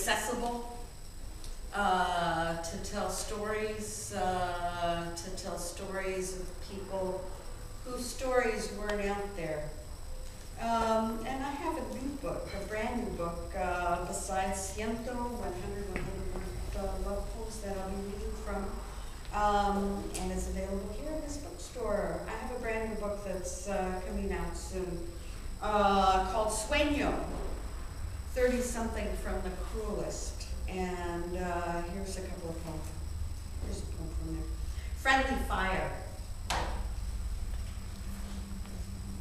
accessible, to tell stories of people whose stories weren't out there. And I have a new book, a brand new book, besides 100 love poems that I'll be reading from, and it's available here in this bookstore. I have a brand new book that's coming out soon, called Sueño, 30-something from the Cruelest. And here's a couple of poems. Here's a poem from there. Friendly Fire.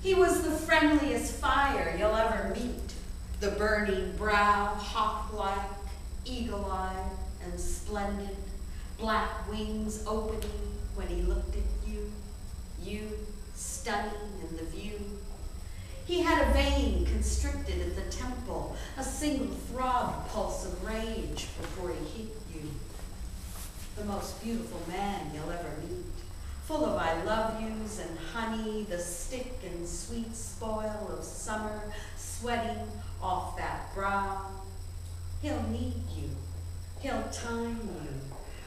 He was the friendliest fire you'll ever meet, the burning brow, hawk-like, eagle-eyed and splendid, black wings opening when he looked at you stunning in the view. He had a vein constricted at the temple, a single throb pulse of rage before he hit you. The most beautiful man you'll ever meet, full of I love yous and honey, the stick and sweet spoil of summer sweating off that brow. He'll need you, he'll time you,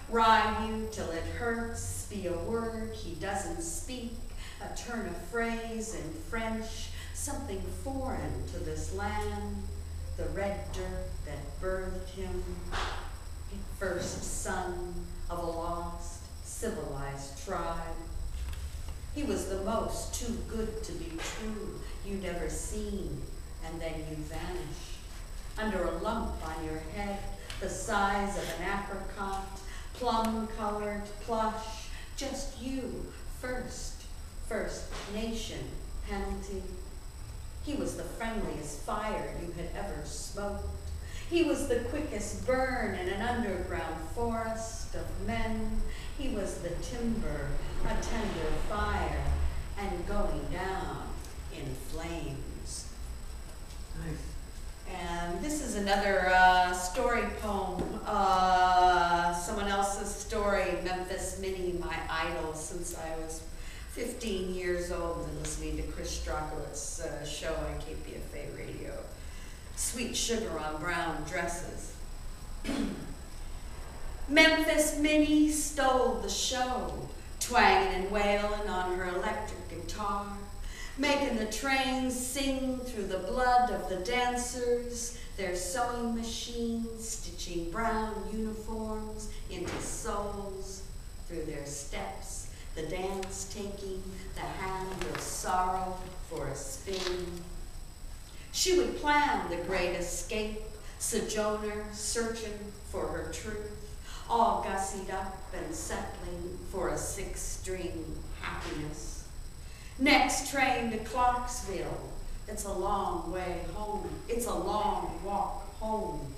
rhyme you till it hurts, be a word he doesn't speak, a turn of phrase in French, something foreign to this land, the red dirt that birthed him, first son of a lost, civilized tribe. He was the most too good to be true you'd ever seen, and then you vanish. Under a lump on your head, the size of an apricot, plum-colored plush, just you, First Nation penalty. He was the friendliest fire you had ever smoked. He was the quickest burn in an underground forest of men. He was the timber, a tender fire, and going down in flames. Nice. And this is another story poem, someone else's story, Memphis Minnie, my idol since I was 15 years old and listening to Chris Strokowitz's show on KPFA radio. Sweet sugar on brown dresses. Memphis Minnie stole the show, twanging and wailing on her electric guitar, making the trains sing through the blood of the dancers, their sewing machines stitching brown uniforms into souls through their steps, the dance taking the hand of sorrow for a spin. She would plan the great escape, sojourner searching for her truth, all gussied up and settling for a six-string happiness. Next train to Clarksville, it's a long way home, it's a long walk home.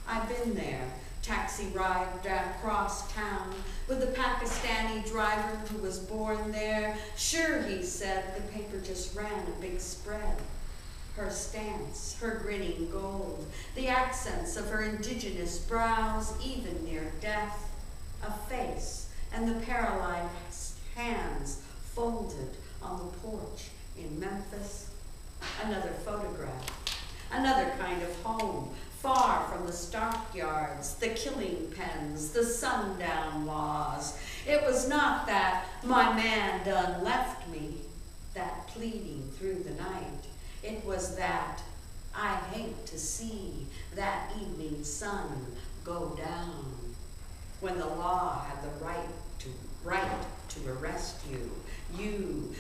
I've been there, taxi ride across town with the Pakistani driver who was born there. Sure, he said, the paper just ran a big spread. Her stance, her grinning gold, the accents of her indigenous brows, even near death, a face, and the paralyzed hands folded on the porch in Memphis. Another photograph, another kind of home, far from the stockyards, the killing pens, the sundown laws. It was not that my man done left me, that pleading through the night. It was that I hate to see that evening sun go down, when the law had the right to arrest you,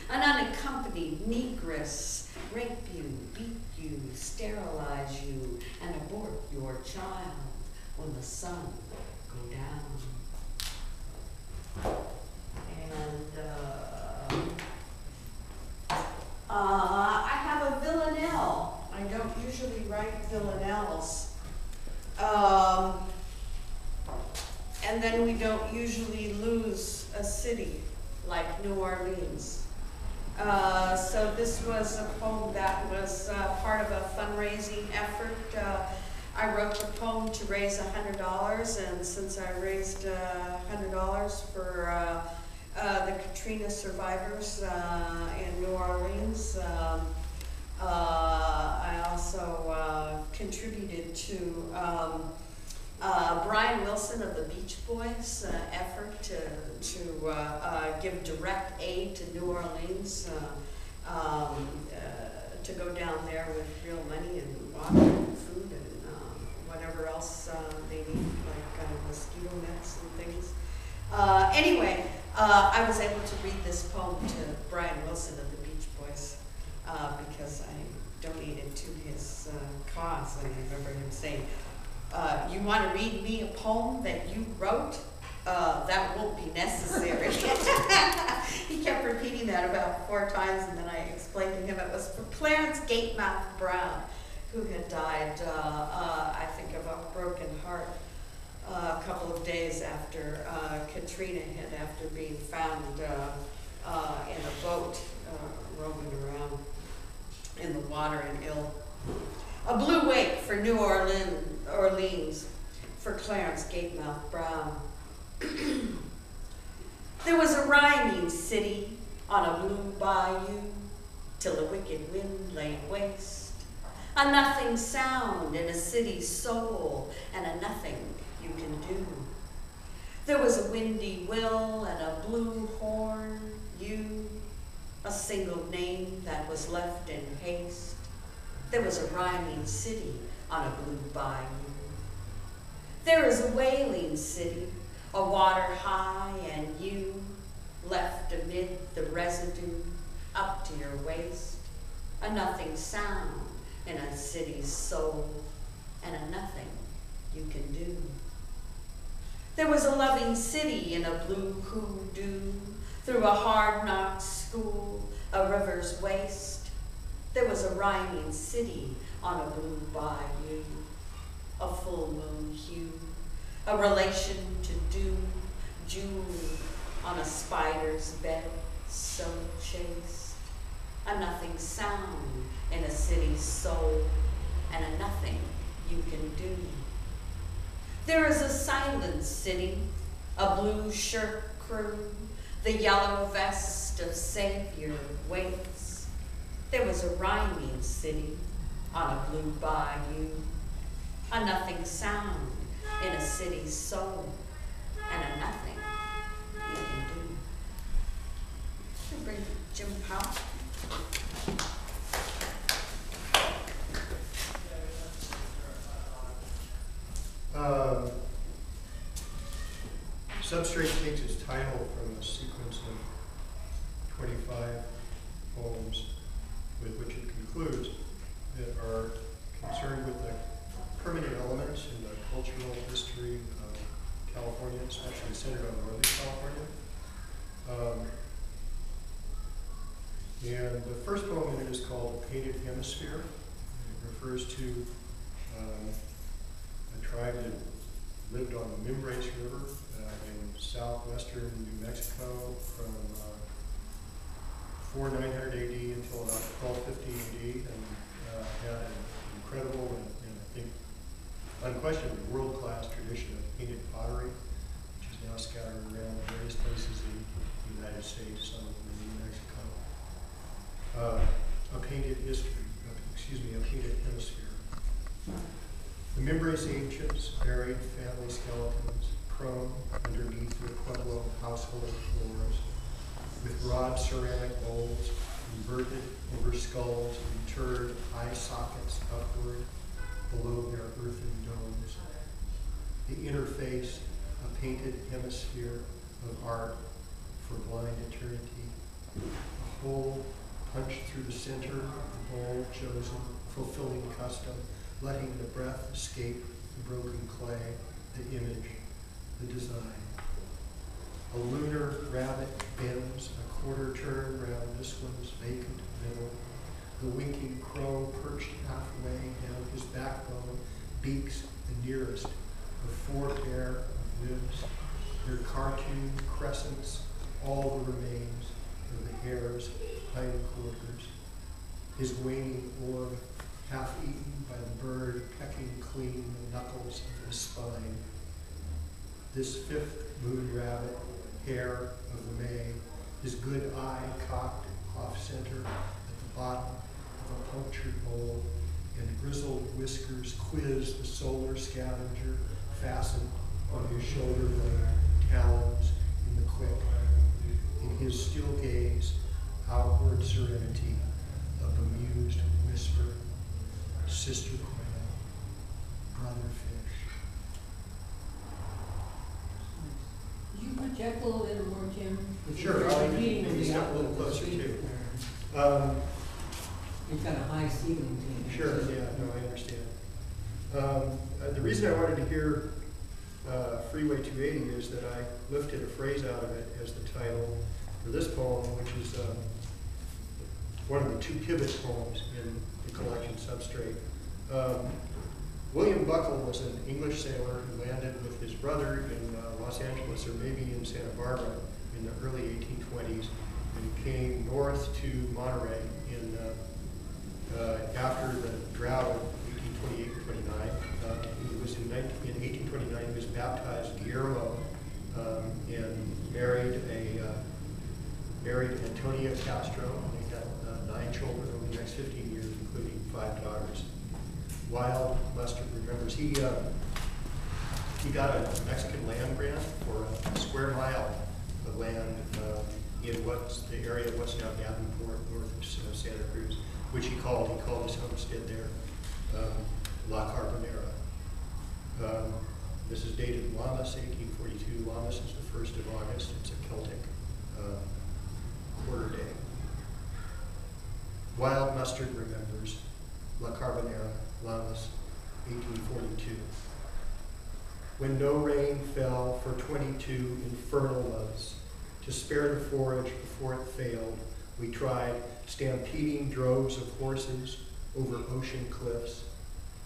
an unaccompanied negress, rape you, beat you, sterilize you, and abort your child when the sun go down. And I have a villanelle. I don't usually write villanelles. And then we don't usually lose a city like New Orleans. So this was a poem that was part of a fundraising effort. I wrote the poem to raise $100, and since I raised $100 for the Katrina survivors in New Orleans, I also contributed to Brian Wilson of the Beach Boys' effort to give direct aid to New Orleans, to go down there with real money and water and food and whatever else they need, like mosquito nets and things. Anyway, I was able to read this poem to Brian Wilson of the Beach Boys because I donated to his cause, and I remember him saying, you want to read me a poem that you wrote? That won't be necessary. He kept repeating that about 4 times, and then I explained to him it was for Clarence Gatemouth Brown, who had died, I think, of a broken heart a couple of days after Katrina hit, after being found in a boat roaming around in the water and ill. A blue wake for New Orleans for Clarence Gatemouth Brown. There was a rhyming city on a blue bayou till the wicked wind laid waste. A nothing sound in a city's soul and a nothing you can do. There was a windy will and a blue horn, you, a single name that was left in haste. There was a rhyming city on a blue bayou. There is a wailing city, a water high, and you, left amid the residue up to your waist. A nothing sound in a city's soul, and a nothing you can do. There was a loving city in a blue hoodoo, through a hard-knocked school, a river's waste. There was a rhyming city on a blue bayou, a full moon hue, a relation to dew, jewelry on a spider's bed, so chaste. A nothing sound in a city's soul, and a nothing you can do. There is a silent city, a blue shirt crew, the yellow vest of Savior waits. There was a rhyming city on a blue bayou, a nothing sound in a city's soul, and a nothing you can do. We'll bring Jim Powell. Substrate takes its title from a sequence of 25 poems with which it concludes that are concerned with the permanent elements in the cultural history of California, especially centered on Northern California. And the first poem in it is called The Painted Hemisphere. It refers to a tribe that lived on the Mimbres River in southwestern New Mexico from 4900 AD until about 1250 AD, and had an incredible and I think unquestionably world-class tradition of painted pottery, which is now scattered around various places in the United States, some of them in New Mexico. A painted history, a painted hemisphere. The Mimbres ancients buried family skeletons prone underneath their Pueblo household floors, with broad ceramic bowls inverted over skulls and interred eye sockets upward below their earthen domes. The inner face, a painted hemisphere of art for blind eternity. A hole punched through the center of the bowl chosen, fulfilling custom, letting the breath escape the broken clay, the image, the design. A lunar rabbit bends a quarter turn round this one's vacant middle. The winking crow perched halfway down his backbone, beaks the nearest of 4 pair of ribs, their cartoon crescents, all the remains of the hare's hindquarters. His waning orb, half eaten by the bird, pecking clean the knuckles of his spine. This 5th moon rabbit, hare of the May, his good eye cocked off center at the bottom of a punctured bowl, and grizzled whiskers quiz the solar scavenger fastened on his shoulder blade, talons in the quick. In his still gaze, outward serenity, a bemused whisper, sister quail, brother fish. Could you project a little bit more, Jim? Sure, I'll maybe step a little closer too. It's got a high ceiling to it. Sure, yeah, no, I understand. The reason I wanted to hear Freeway 280 is that I lifted a phrase out of it as the title for this poem, which is one of the two pivot poems in the collection Substrate. William Buckle was an English sailor who landed with his brother in Los Angeles, or maybe in Santa Barbara, in the early 1820s, and came north to Monterey after the drought of 1828 and 29. He was in 1829, he was baptized Guillermo and married Antonia Castro. They had 9 children over the next 15 years, including 5 daughters. Wild Mustard remembers he got a Mexican land grant for a square mile of land in what's the area of what's now Davenport, north of Santa Cruz, which he called his homestead there La Carbonera. This is dated Lammas, 1842. Lammas is the 1st of August. It's a Celtic quarter day. Wild Mustard remembers La Carbonera, Lammas, 1842. When no rain fell for 22 infernal months, to spare the forage before it failed, we tried stampeding droves of horses over ocean cliffs.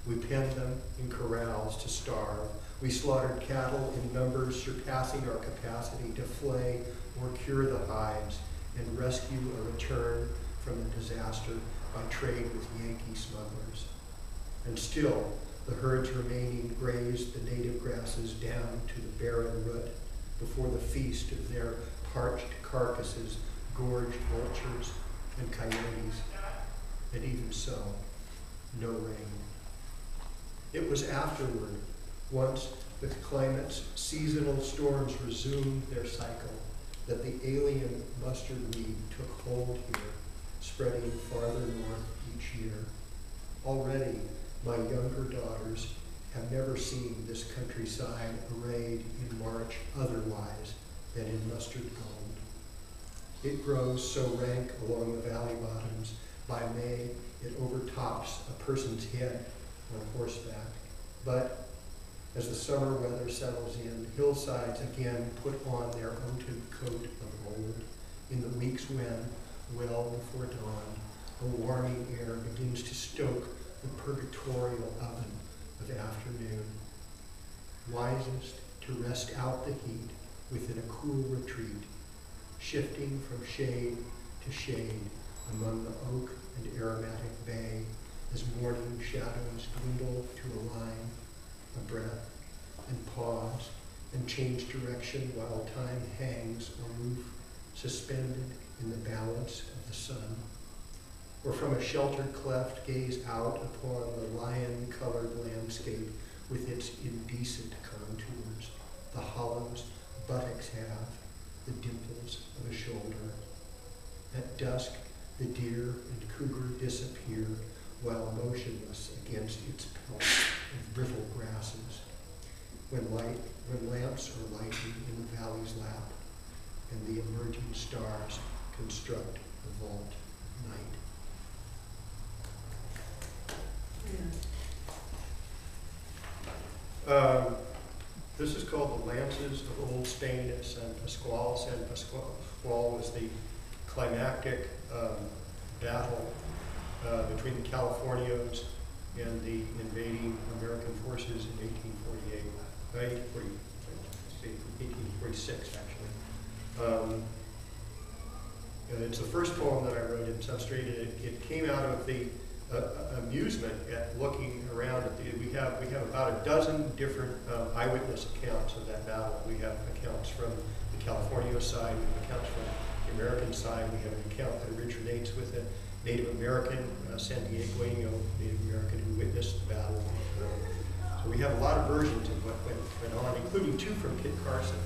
We penned them in corrals to starve. We slaughtered cattle in numbers surpassing our capacity to flay or cure the hives and rescue a return from the disaster by trade with Yankee smugglers. And still, the herds remaining grazed the native grasses down to the barren root before the feast of their parched carcasses gorged vultures and coyotes. And even so, no rain. It was afterward, once the climate's seasonal storms resumed their cycle, that the alien mustard weed took hold here, spreading farther north each year. Already, my younger daughters have never seen this countryside arrayed in March otherwise than in mustard gold. It grows so rank along the valley bottoms, by May it overtops a person's head on horseback. But as the summer weather settles in, hillsides again put on their oaten coat of old. In the weeks when, well before dawn, a warming air begins to stoke the purgatorial oven of afternoon. Wisest to rest out the heat within a cool retreat, shifting from shade to shade among the oak and aromatic bay as morning shadows dwindle to a line, a breath, and pause, and change direction while time hangs aloof, suspended in the balance of the sun. Or from a sheltered cleft gaze out upon the lion-colored landscape with its indecent contours, the hollows buttocks have, the dimples of a shoulder. At dusk, the deer and cougar disappear while motionless against its pelt of brittle grasses. When lamps are lighting in the valley's lap, and the emerging stars construct the vault of night. This is called The Lances of Old Spain at San Pascual. San Pascual was the climactic battle between the Californios and the invading American forces in 1846, actually. It's the first poem that I wrote in Substrate. It came out of the amusement at looking around at we have about a dozen different eyewitness accounts of that battle. We have accounts from the California side, we have accounts from the American side, we have an account that originates with Native American, San Diegoino Native American who witnessed the battle. So we have a lot of versions of what went on, including two from Kit Carson.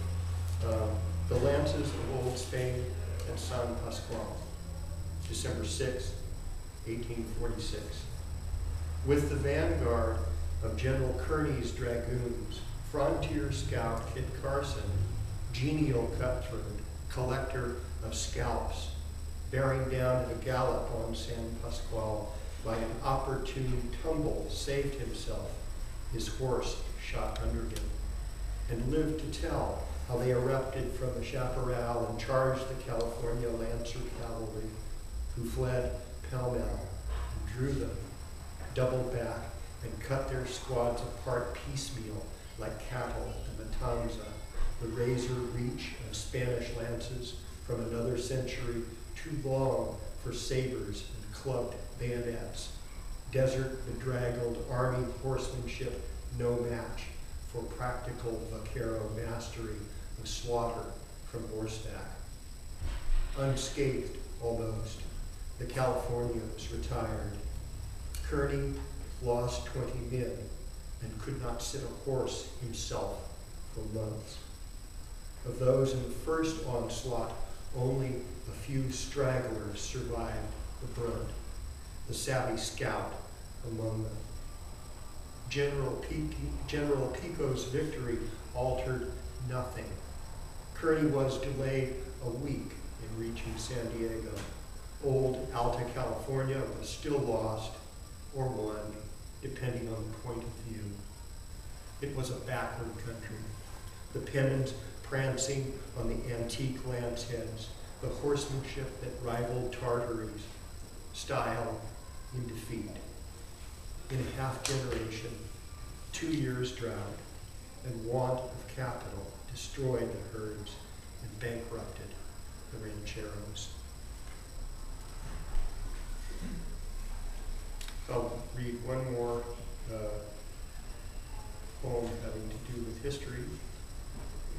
The Lances of Old Spain at San Pascual, December 6, 1846. With the vanguard of General Kearny's dragoons, frontier scout Kit Carson, genial cutthroat, collector of scalps, bearing down at a gallop on San Pascual, by an opportune tumble saved himself, his horse shot under him, and lived to tell how they erupted from the chaparral and charged the California Lancer cavalry, who fled pell-mell and drew them, doubled back, and cut their squads apart piecemeal like cattle at the Matanza, the razor reach of Spanish lances from another century too long for sabers and clubbed bayonets. Desert bedraggled army horsemanship no match for practical vaquero mastery of slaughter from horseback. Unscathed, almost, the Californians retired. Kearny lost 20 men and could not sit a horse himself for months. Of those in the first onslaught, only a few stragglers survived the brunt, the savvy scout among them. General Pico's victory altered nothing. Kearny was delayed a week in reaching San Diego. Old Alta California was still lost, or won, depending on the point of view. It was a backward country. The pennons prancing on the antique lance heads, the horsemanship that rivaled Tartary's, style in defeat. In a half generation, 2 years drought, and want of capital destroyed the herds and bankrupted the rancheros. I'll read one more poem having to do with history,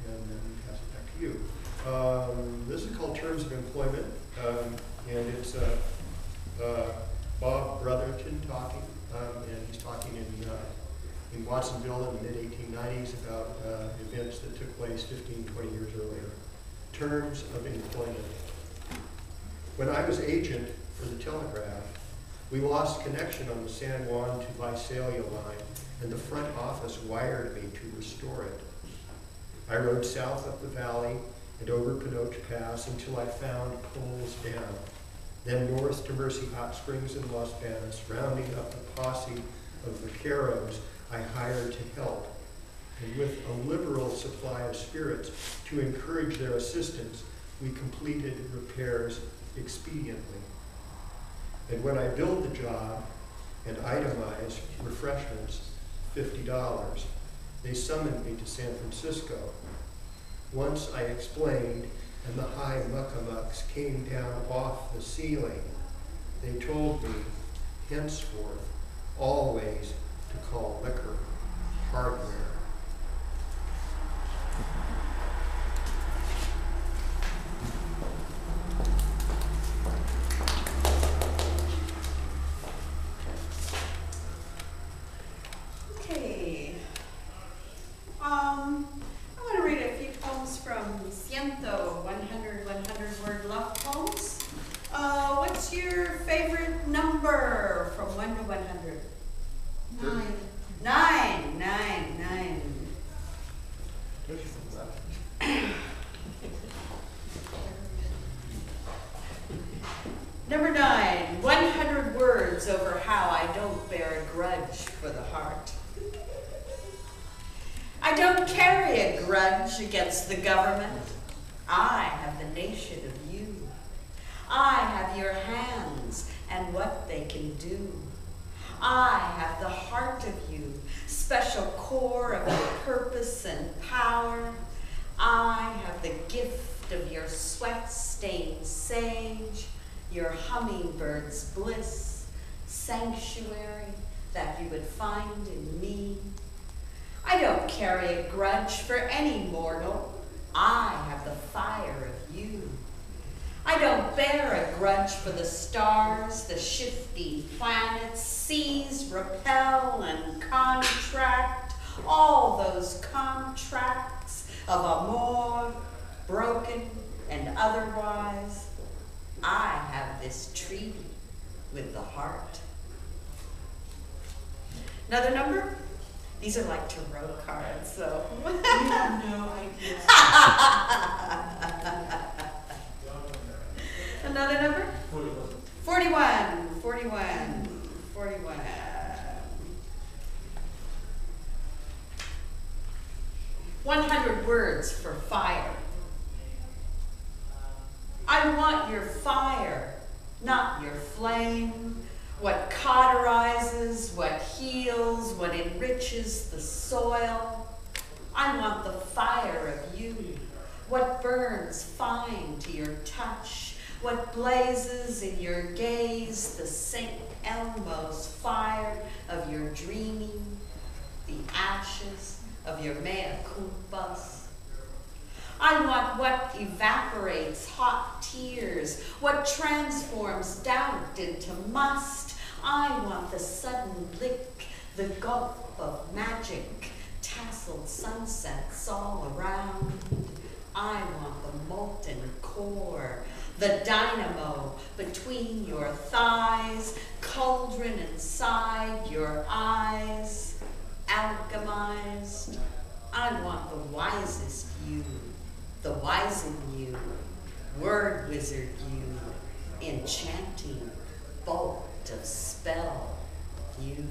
and then pass it back to you. This is called Terms of Employment, and it's Bob Brotherton talking, and he's talking in Watsonville in the mid-1890s about events that took place 15, 20 years earlier. Terms of employment. When I was agent for the Telegraph, we lost connection on the San Juan to Visalia line, and the front office wired me to restore it. I rode south up the valley and over Pinoche Pass until I found Coles Dam, then north to Mercy Hot Springs and Los Banos, rounding up the posse of vaqueros I hired to help. And with a liberal supply of spirits to encourage their assistance, we completed repairs expediently. And when I billed the job and itemized refreshments, $50, they summoned me to San Francisco. Once I explained, and the high muckamucks came down off the ceiling, they told me, henceforth, always to call liquor hardware. Okay. I want to read a few poems from Ciento, 100 word love poems. What's your favorite number from 1 to 100? 9. 9. Number 9, 100 words over how I don't bear a grudge for the heart. I don't carry a grudge against the government. I have the nation of you. I have your hands and what they can do. I have the heart of you, special core of your purpose and power. I have the gift of your sweat-stained sage, your hummingbird's bliss, sanctuary that you would find in me. I don't carry a grudge for any mortal. I have the fire of you. I don't bear a grudge for the stars, the shifty planets, seas repel and contract, all those contracts of amour, broken and otherwise. I have this treaty with the heart. Another number? These are like tarot cards, so. You have no idea. Another number? 41. 100 words for fire. I want your fire, not your flame. What cauterizes, what heals, what enriches the soil. I want the fire of you. What burns fine to your touch. What blazes in your gaze, the St. Elmo's fire of your dreaming, the ashes of your mea culpas. I want what evaporates hot tears, what transforms doubt into must. I want the sudden lick, the gulp of magic, tasseled sunsets all around. I want the molten core, the dynamo between your thighs, cauldron inside your eyes, alchemized. I want the wisest you, the wizened you, word wizard you, enchanting bolt of spell you.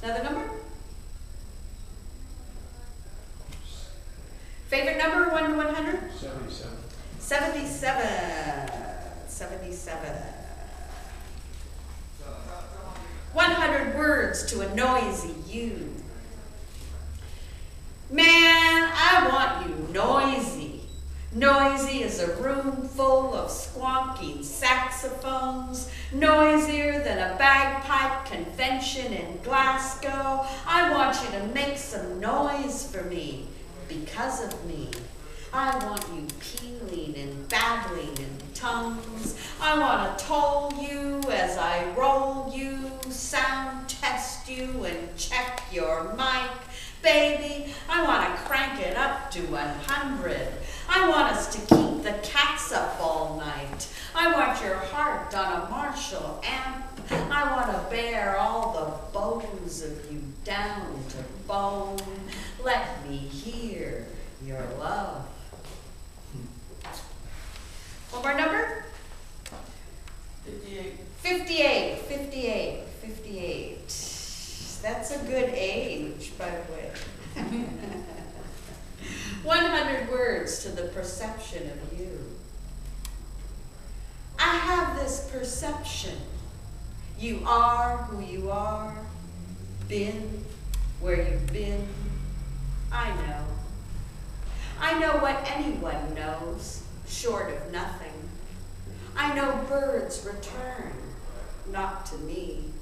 Another number? Favorite number, 1 to 100? 77. 77. 100 words to a noisy you. Man, I want you noisy. Noisy as a room full of squonking saxophones, noisier than a bagpipe convention in Glasgow. I want you to make some noise for me, because of me. I want you pealing and babbling in tongues. I want to toll you as I roll you, sound test you and check your mic. Baby, I want to crank it up to 100. I want us to keep the cats up all night. I want your heart on a Marshall amp. I want to bear all the bones of you down to bone. Let me hear your love. One more number? 58. 58. That's a good age, by the way. 100 words to the perception of you. I have this perception. You are who you are, been where you've been. I know. I know what anyone knows, short of nothing. I know birds return, not to me.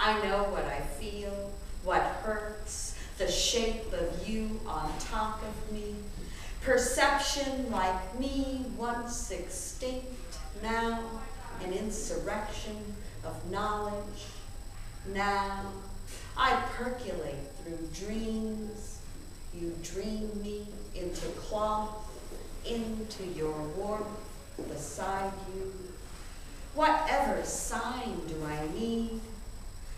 I know what I feel, what hurts, the shape of you on top of me. Perception like me, once extinct, now an insurrection of knowledge. Now I percolate through dreams. You dream me into cloth, into your warmth beside you. Whatever sign do I need?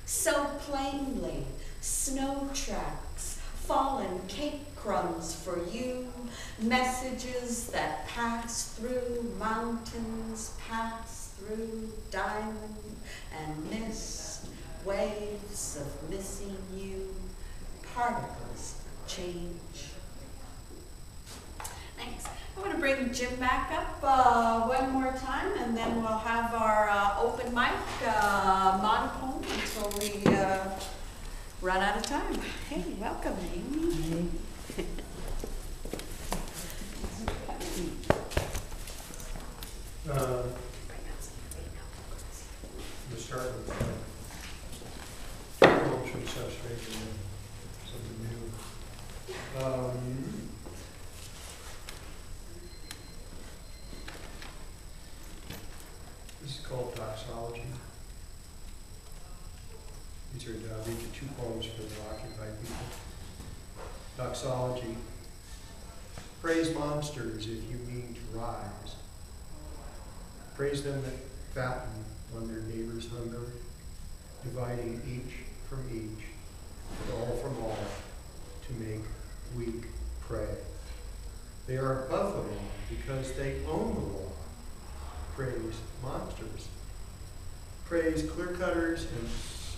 So plainly, snow tracks, fallen cake crumbs for you, messages that pass through mountains, pass through diamond and mist, waves of missing you, particles of change. Thanks. I'm going to bring Jim back up one more time, and then we'll have our open mic monotone until we run out of time. Hey, welcome, Amy. To start with culture substrate and something new. called Doxology. These are these are two poems for the occupied people. Doxology. Praise monsters if you mean to rise. Praise them that fatten on their neighbor's hunger, dividing each from each, and all from all, to make weak prey. They are above the law because they own the law. Praise monsters. Praise clear-cutters and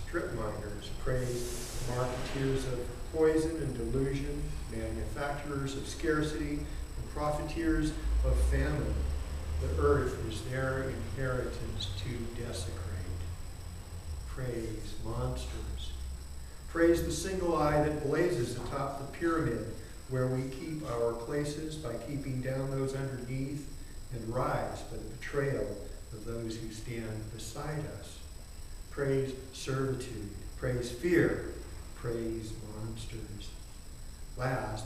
strip-minders. Praise marketeers of poison and delusion, manufacturers of scarcity, and profiteers of famine. The earth is their inheritance to desecrate. Praise monsters. Praise the single eye that blazes atop the pyramid, where we keep our places by keeping down those underneath and rise by the betrayal of those who stand beside us. Praise servitude. Praise fear. Praise monsters. Last,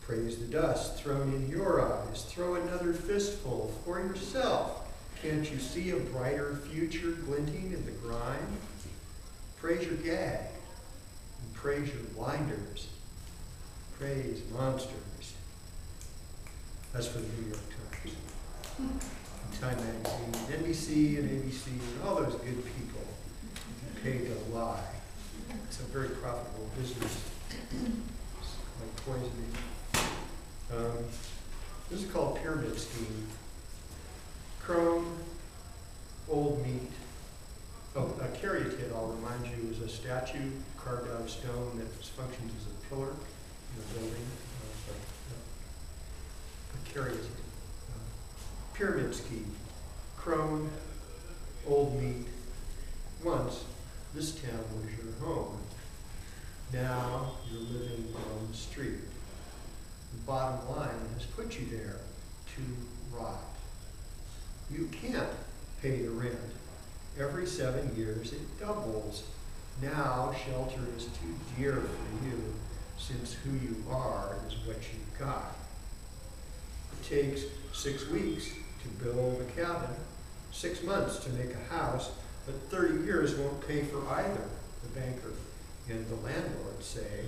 praise the dust thrown in your eyes. Throw another fistful for yourself. Can't you see a brighter future glinting in the grime? Praise your gag and praise your blinders. Praise monsters. That's for the New York Times. And Time Magazine, NBC and ABC, and all those good people paid to lie. It's a very profitable business. It's like poisoning. This is called Pyramid Scheme. Chrome, old meat. Oh, a caryatid, I'll remind you, is a statue carved out of stone that functions as a pillar in a building. A caryatid. Pyramid Scheme. Chrome, old meat. Once, this town was your home. Now, you're living on the street. The bottom line has put you there to rot. You can't pay the rent. Every 7 years it doubles. Now shelter is too dear for you, since who you are is what you've got. It takes 6 weeks to build a cabin, 6 months to make a house, but 30 years won't pay for either, the banker and the landlord say.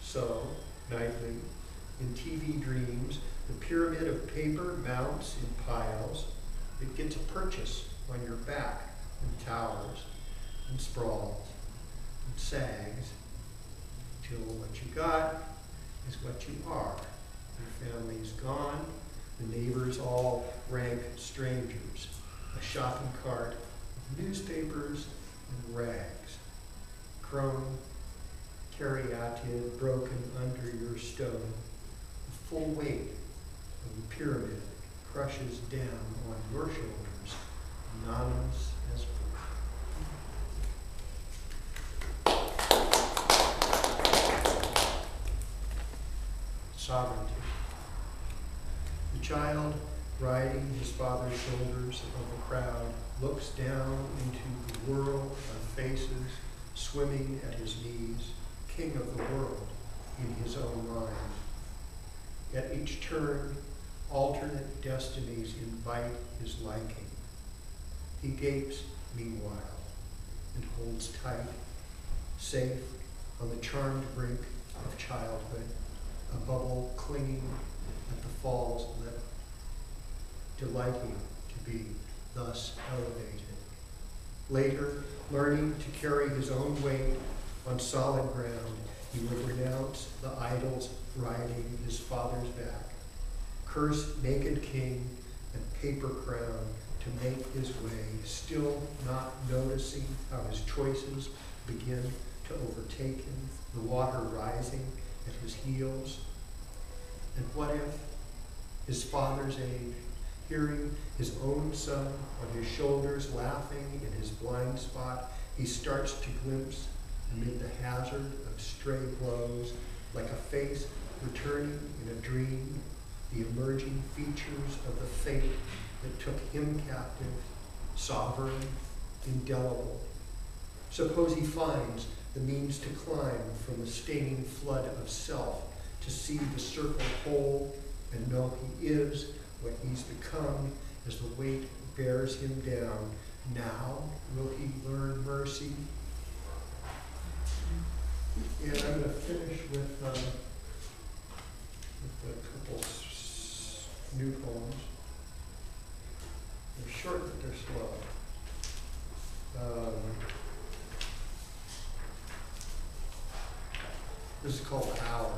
So, nightly, in TV dreams, the pyramid of paper mounts in piles. It gets a purchase on your back and towers and sprawls and sags till what you got is what you are. Your family's gone, the neighbors all rank strangers, a shopping cart of newspapers and rags. Chrome, caryatid broken under your stone, the full weight of the pyramid crushes down on your shoulders, anonymous as birth. Sovereignty. The child, riding his father's shoulders above the crowd, looks down into the whirl of faces swimming at his knees, king of the world in his own mind. At each turn, alternate destinies invite his liking. He gapes, meanwhile, and holds tight, safe on the charmed brink of childhood, a bubble clinging at the fall's lip, delighting to be thus elevated. Later, learning to carry his own weight on solid ground, he would renounce the idols riding his father's back, curse naked king and paper crown to make his way, still not noticing how his choices begin to overtake him, the water rising at his heels. And what if, his father's age, hearing his own son on his shoulders laughing in his blind spot, he starts to glimpse amid the hazard of stray blows, like a face returning in a dream, the emerging features of the fate that took him captive, sovereign, indelible. Suppose he finds the means to climb from the staining flood of self, to see the circle whole and know he is what he's become as the weight bears him down Now will he learn mercy? And I'm going to finish with a couple new poems. They're short, but they're slow. This is called The Hour.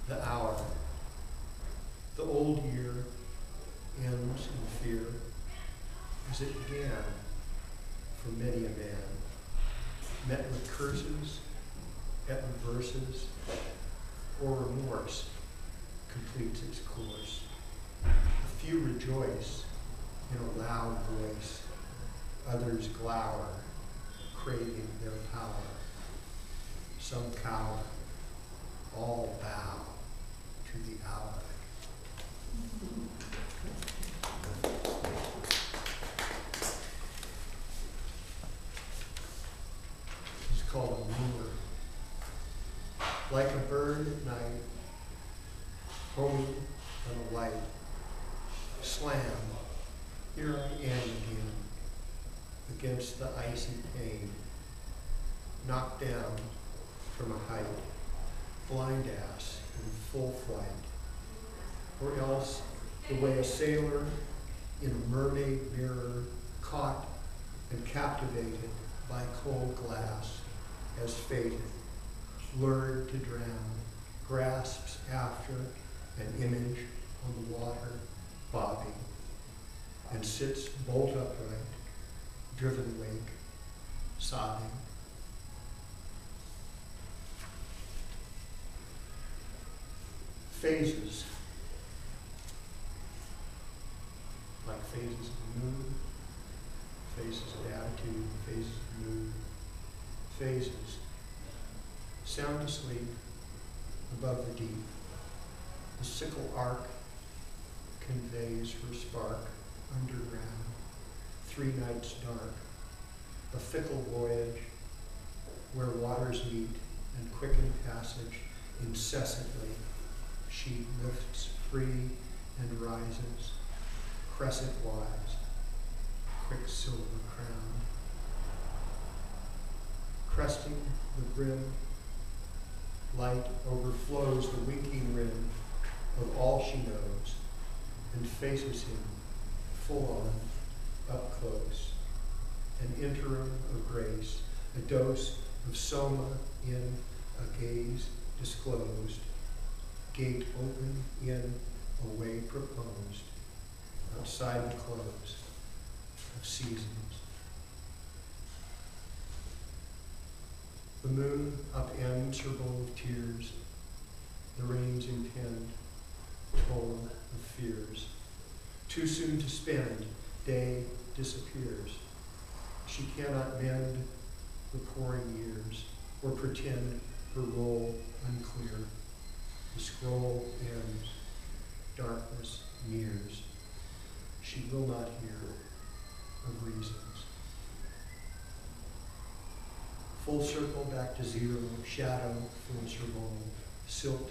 The hour. The old year ends in fear, as it began for many a man, met with curses, at reverses, or remorse completes its course. A few rejoice in a loud voice, others glower, craving their power. Some cower, all bow to the hour. It's called a moor. Like a bird at night, homing on a light, slam, here I am again, against the icy pane, knocked down from a height, blind ass in full flight, or else the way a sailor in a mermaid mirror, caught and captivated by cold glass, as fated, lured to drown, grasps after an image on the water, bobbing, and sits bolt upright, driven wake, sobbing. Phases, like phases of the moon, phases of attitude, phases of mood, phases, sound asleep above the deep. The sickle arc conveys her spark underground, 3 nights dark, a fickle voyage where waters meet and quicken passage incessantly. She lifts free and rises, crescent-wise, quicksilver crown. Cresting the brim, light overflows the winking rim of all she knows and faces him full on, up close. An interim of grace, a dose of soma in a gaze disclosed, gate open in a way proposed, outside the close of seasons. The moon upends her bowl of tears, the rains intend toll of fears. Too soon to spend, day disappears. She cannot mend the pouring years, or pretend her role unclear. The scroll ends, darkness nears. She will not hear of reasons. Full circle back to zero, shadow fills her bowl. Silt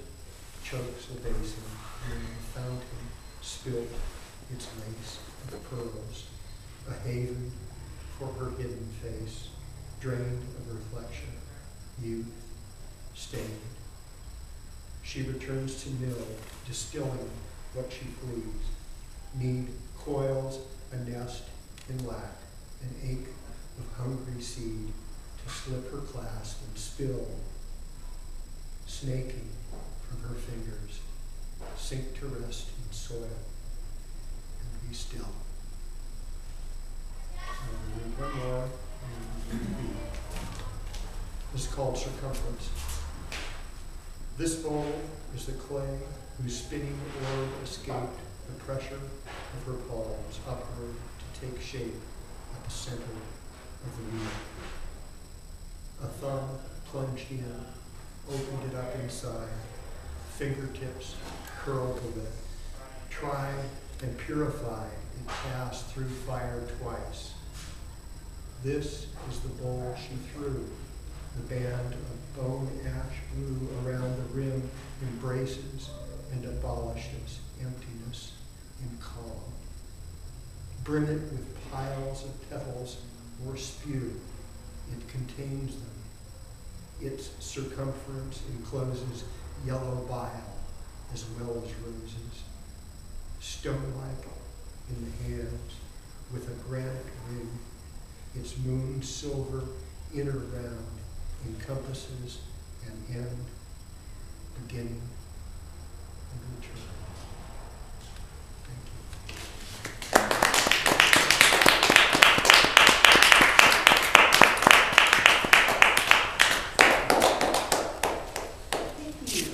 chokes a basin, and the fountain spilt its lace of pearls. A haven for her hidden face, drained of reflection, youth, stained. She returns to nil, distilling what she flees. Need coils a nest in lack, an ache of hungry seed to slip her clasp and spill, snaking from her fingers, sink to rest in soil and be still. One more. This is called Circumference. This bowl is the clay whose spinning orb escaped the pressure of her palms upward to take shape at the center of the wheel. A thumb plunged in, opened it up inside, fingertips curled the lip. Tried and purified, it passed through fire twice. This is the bowl she threw. The band of bone ash blue around the rim embraces and abolishes emptiness in calm. Brim it with piles of petals or spew. It contains them. Its circumference encloses yellow bile as well as roses. Stone-like in the hands with a granite ring, its moon silver inner round encompasses an end, beginning, and return. Thank you.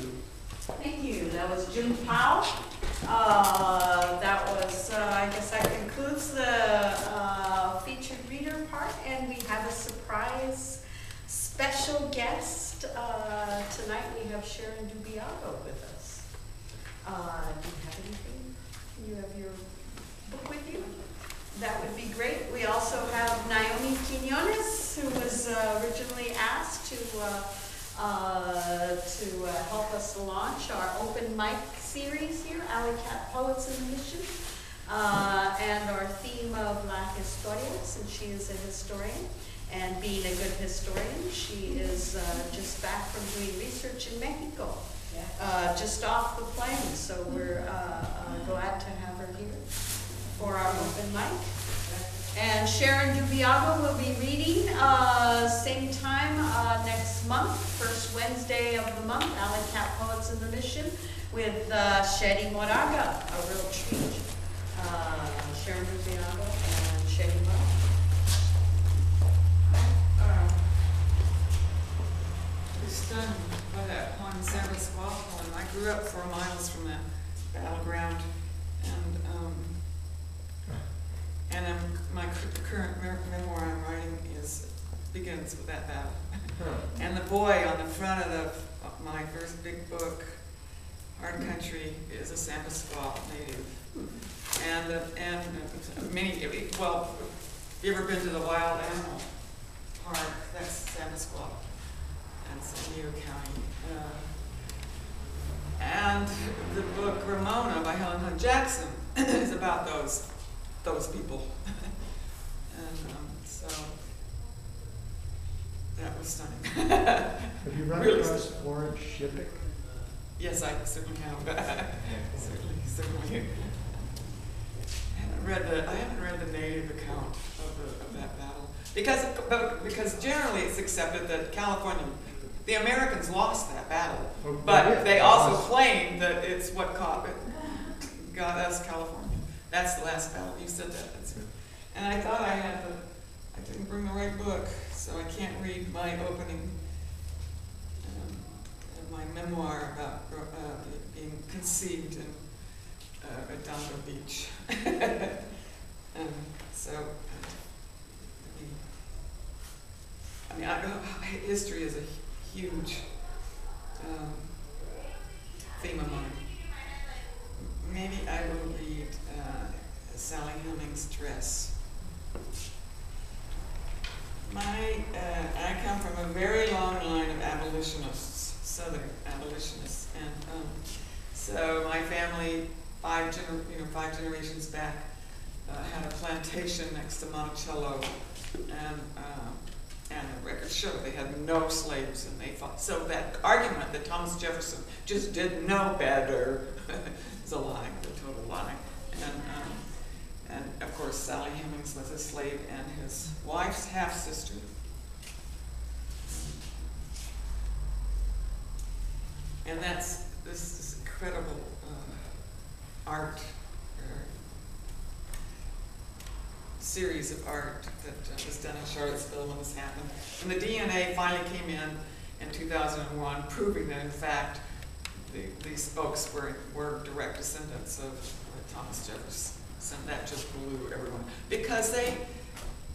Thank you. That was Jim Powell. That was, I guess that concludes the featured reader part, and we have a surprise special guest. Tonight we have Sharon Doubiago with us. Do you have anything? You have your book with you? That would be great. We also have Naomi Quinonez, who was originally asked to help us launch our open mic series here, Alley Cat Poets in the Mission, and our theme of La Historia, since she is a historian. And being a good historian, she is just back from doing research in Mexico, just off the plane. So we're glad to have her here for our open mic. And Sharon Doubiago will be reading same time next month, first Wednesday of the month, Alley Cat Poets in the Mission, with Sherry Moraga, a real treat. Sharon Doubiago and Sherry Moraga. Stunned by that Juan Sabas poem. I grew up 4 miles from that battleground, and my current memoir I'm writing begins with that battle. And the boy on the front of my first big book, Hard Country, is a San Pasqual native. And many, well, have you ever been to the Wild Animal Park? That's San Pasqual. San Diego County. And the book Ramona by Helen Hunt Jackson is about those people. And so that was stunning. Have you run Really across Florence Shippick? Yes, I certainly have. certainly. I haven't read the native account of that battle because generally it's accepted that California. The Americans lost that battle, but they also claim that it's what got us California. That's the last battle. You said that. That's it. And I thought I didn't bring the right book, so I can't read my opening, my memoir about being conceived in Redondo Beach. And so, history is a huge theme of mine. Maybe I will read Sally Hemings' Dress. I come from a very long line of abolitionists, Southern abolitionists, and so my family, 5 generations back, had a plantation next to Monticello, and the records show they had no slaves, and they fought. So that argument that Thomas Jefferson just didn't know better is a lie, a total lie. And of course, Sally Hemings was a slave, and his wife's half-sister. And that's this incredible art, series of art that was done in Charlottesville when this happened. And the DNA finally came in 2001, proving that in fact these folks were direct descendants of Thomas Jefferson. That just blew everyone, because they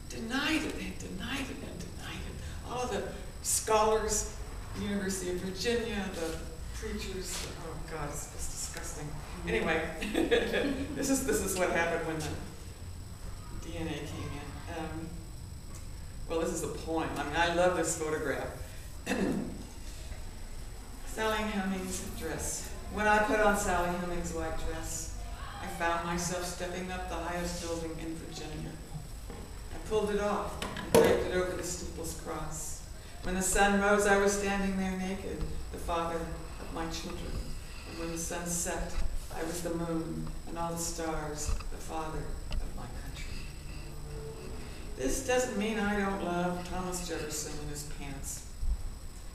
denied it. They denied it and denied it. All of the scholars, the University of Virginia, the preachers. Oh God, it's disgusting. Anyway, this is what happened when the DNA came in. Well, this is a poem. I mean, I love this photograph. Sally Hemings' dress. When I put on Sally Hemings' white dress, I found myself stepping up the highest building in Virginia. I pulled it off and draped it over the steeple's cross. When the sun rose, I was standing there naked, the father of my children. And when the sun set, I was the moon and all the stars, the father of my country. This doesn't mean I don't love Thomas Jefferson and his pants.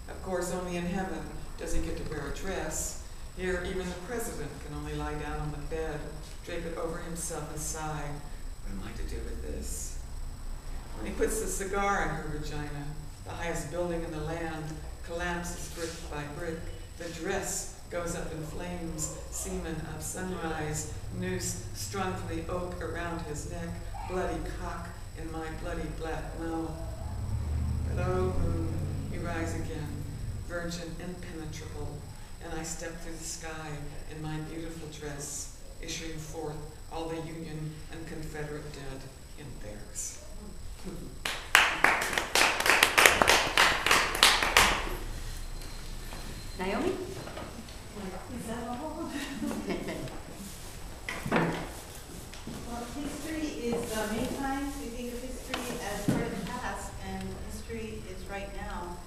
Of course, only in heaven does he get to wear a dress. Here, even the president can only lie down on the bed, drape it over himself and sigh, what am I to do with this? When he puts the cigar in her vagina, the highest building in the land collapses brick by brick. The dress goes up in flames, semen of sunrise, noose strung from the oak around his neck, bloody cock in my bloody black mouth. But oh, moon, you rise again, virgin impenetrable, and I step through the sky in my beautiful dress, issuing forth all the Union and Confederate dead in theirs. Naomi? Is that all? Well, history is, many times we think of history as part of the past, and history is right now.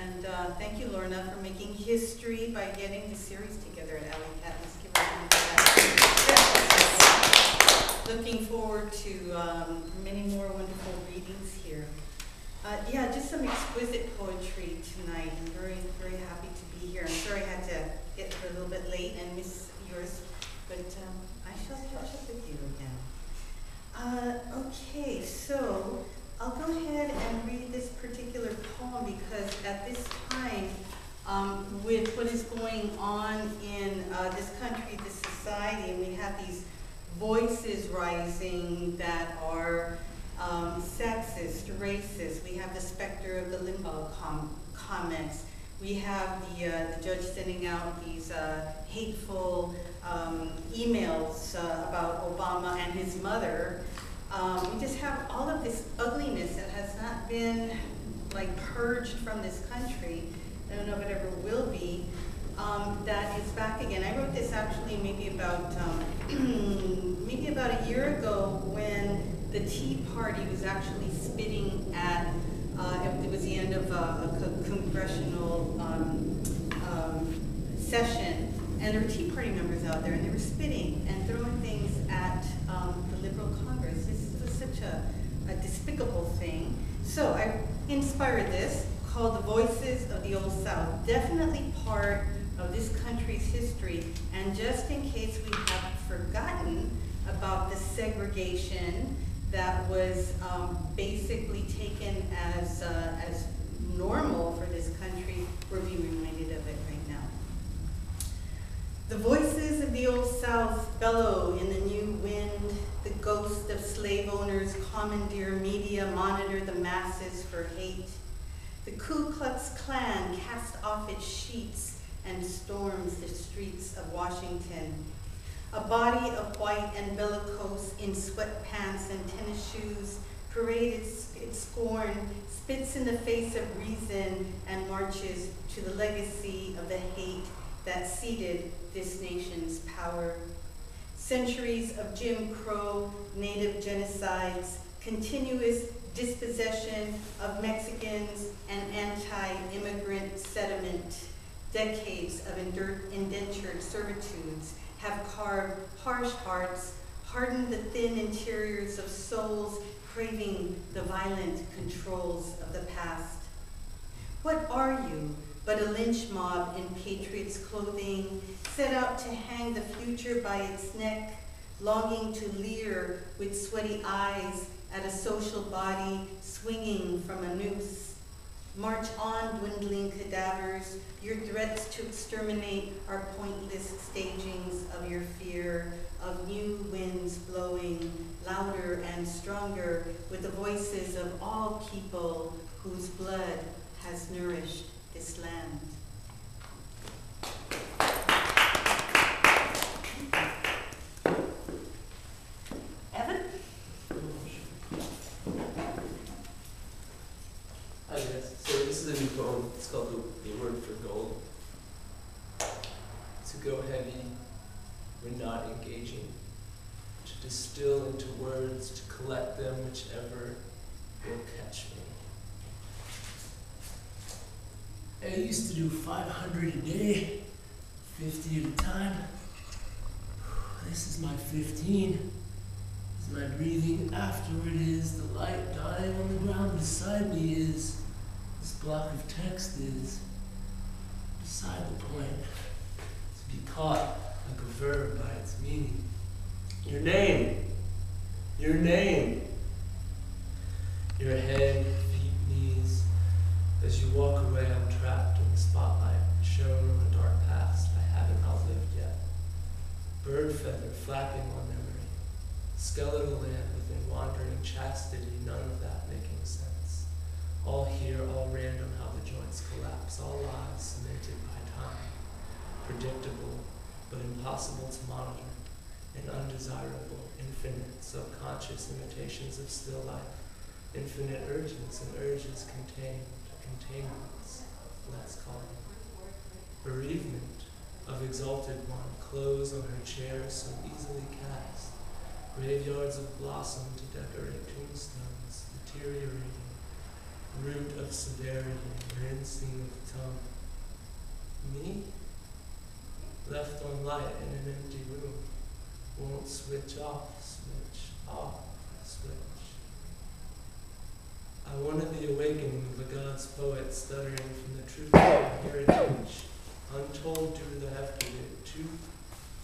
And thank you, Lorna, for making history by getting the series together at Alley Cat. Let's give her a hand for that. Looking forward to many more wonderful readings here. Yeah, just some exquisite poetry tonight. I'm very, very happy to be here. I'm sorry I had to get a little bit late and miss yours, but I shall catch up with you again. Okay, so I'll go ahead and read this particular poem because at this time, with what is going on in this country, this society, and we have these voices rising that are sexist, racist. We have the specter of the limbo comments. We have the judge sending out these hateful emails about Obama and his mother. We just have all of this ugliness that has not been like purged from this country. I don't know if it ever will be. That is back again. I wrote this actually maybe about a year ago when the Tea Party was actually spitting at, it was the end of a congressional session, and there were Tea Party members out there, and they were spitting and throwing things at the Liberal Congress. This was such a despicable thing. So I inspired this, called The Voices of the Old South. Definitely part of this country's history, and just in case we have forgotten about the segregation that was basically taken as normal for this country, we're being reminded of it right now. The voices of the Old South bellow in the new wind. The ghost of slave owners commandeer media, monitor the masses for hate. The Ku Klux Klan casts off its sheets and storms the streets of Washington. A body of white and bellicose in sweatpants and tennis shoes parades its scorn, spits in the face of reason, and marches to the legacy of the hate that ceded this nation's power. Centuries of Jim Crow, native genocides, continuous dispossession of Mexicans, and anti-immigrant sentiment, decades of indentured servitudes have carved harsh hearts, hardened the thin interiors of souls craving the violent controls of the past. What are you but a lynch mob in patriots' clothing, set out to hang the future by its neck, longing to leer with sweaty eyes at a social body swinging from a noose? March on, dwindling cadavers. Your threats to exterminate are pointless stagings of your fear, of new winds blowing louder and stronger with the voices of all people whose blood has nourished this land. Evan? Hi guys. So this is a new poem. It's called The Word for Gold. To go heavy, we're not engaging. distill into words, to collect them, whichever will catch me. I used to do 500 a day, 50 at a time. This is my 15. Is my breathing afterward is the light dying on the ground beside me is this block of text is beside the point. To be caught like a verb by its meaning. Your name. Your name. Your head, feet, knees. As you walk away, I'm trapped in the spotlight, shown on a dark past I haven't outlived yet. Bird feather flapping on memory. Skeletal land within wandering chastity, none of that making sense. All here, all random, how the joints collapse, all lives cemented by time. Predictable, but impossible to monitor. And undesirable, infinite, subconscious imitations of still life. Infinite urges and urges contained, containments, let's call them. Bereavement of exalted one, clothes on her chair so easily cast. Graveyards of blossom to decorate tombstones, deteriorating. Root of severity, rinsing of tongue. Me? Left on light in an empty room. Won't switch off, switch off, switch. I wanted the awakening of a God's poet stuttering from the truth of their heritage, untold due to the heft of it, too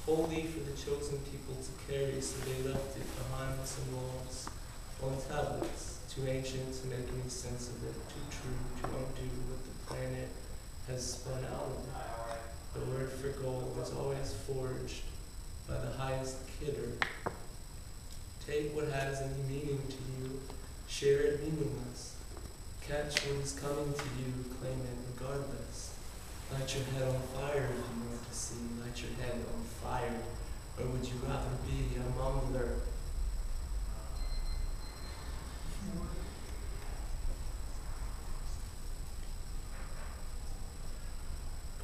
holy for the chosen people to carry, so they left it behind some walls, on tablets, too ancient to make any sense of it, too true to undo what the planet has spun out of it. The word for gold was always forged by the highest kidder. Take what has any meaning to you, share it meaningless. Catch what is coming to you, claim it regardless. Light your head on fire if you want to see, light your head on fire. Or would you rather be a mumbler?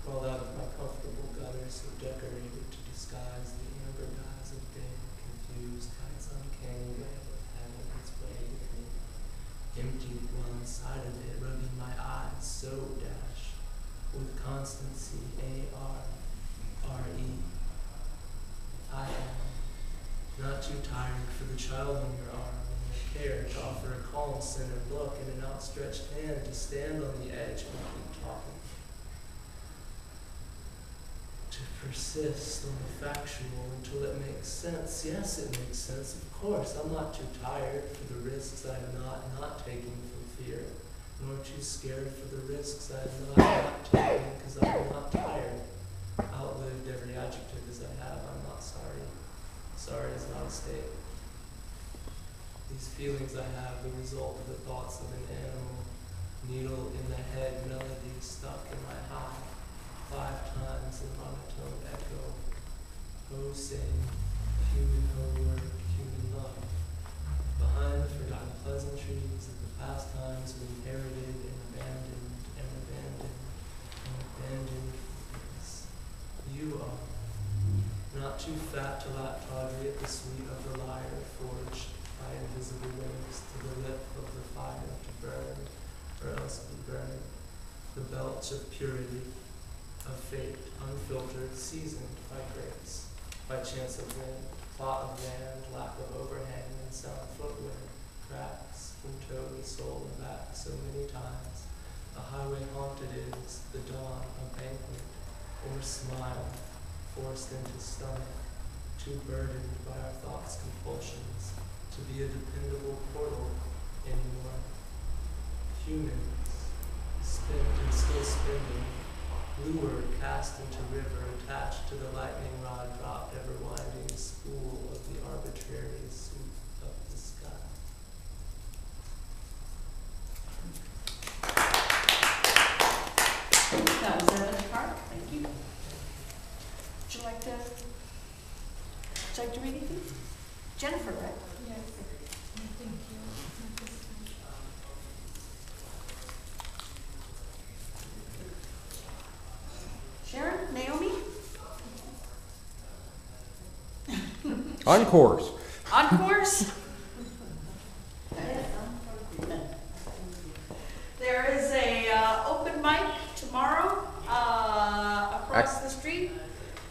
Crawl out of my comfortable gutter so decorated to disguise the amber guise of being confused by its uncanny way of having its way with me. Emptied one side of it, rubbing my eyes so dash with constancy, A-R-R-E. I am not too tired for the child on your arm and your care to offer a calm-centered look and an outstretched hand to stand on the edge and keep talking. To persist on the factual until it makes sense. Yes, it makes sense, of course. I'm not too tired for the risks I'm not taking from fear, nor too scared for the risks I'm not taking because I'm not tired. Outlived every adjective as I have. I'm not sorry. Sorry is not a state. These feelings I have, the result of the thoughts of an animal, needle in the head, melody stuck in my high. 5 times in monotone echo. Oh, sing, human homework, human love. Behind the forgotten pleasantries of the past times we inherited and abandoned and abandoned and abandoned things. You are not too fat to lap tawdry at the sweet of the lyre, forged by invisible wings to the lip of the fire to burn, or else be burned. The belch of purity, of fate, unfiltered, seasoned by grace, by chance of wind, plot of land, lack of overhang, and sound footwear, cracks from toe to sole and back so many times. A highway haunted is the dawn, a banquet, or smile, forced into stomach, too burdened by our thoughts' compulsions, to be a dependable portal anymore. Humans, spent and still spending, lure cast into river, attached to the lightning rod dropped, ever winding spool of the arbitrary sweep of the sky. That was Evan Karp. Thank you. Would you like to read anything? Jennifer, right? Yes. Thank you. Sharon, Naomi? On course. Encores? There is a open mic tomorrow across the street,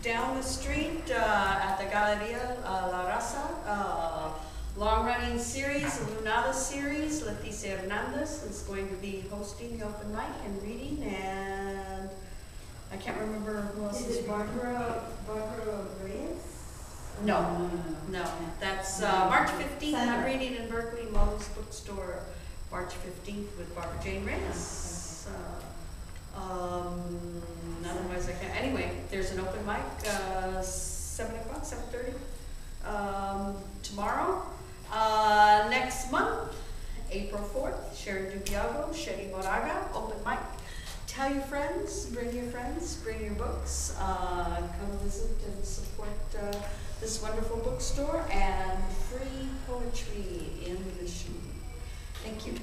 down the street at the Galeria La Raza. Long-running series, a Lunada series. Lorna Dee Cervantes is going to be hosting the open mic and reading, and I can't remember who else is. Is it Barbara Reyes? No. That's March 15th. I'm reading in Berkeley, Molly's Bookstore, March 15th with Barbara Jane Reyes. Otherwise I can't. Anyway, there's an open mic, 7 o'clock, 7:30 tomorrow. Next month, April 4th, Sharon Doubiago, Shetty Moraga, open mic. Tell your friends, bring your books, come visit and support this wonderful bookstore, and free poetry in the Mission. Thank you.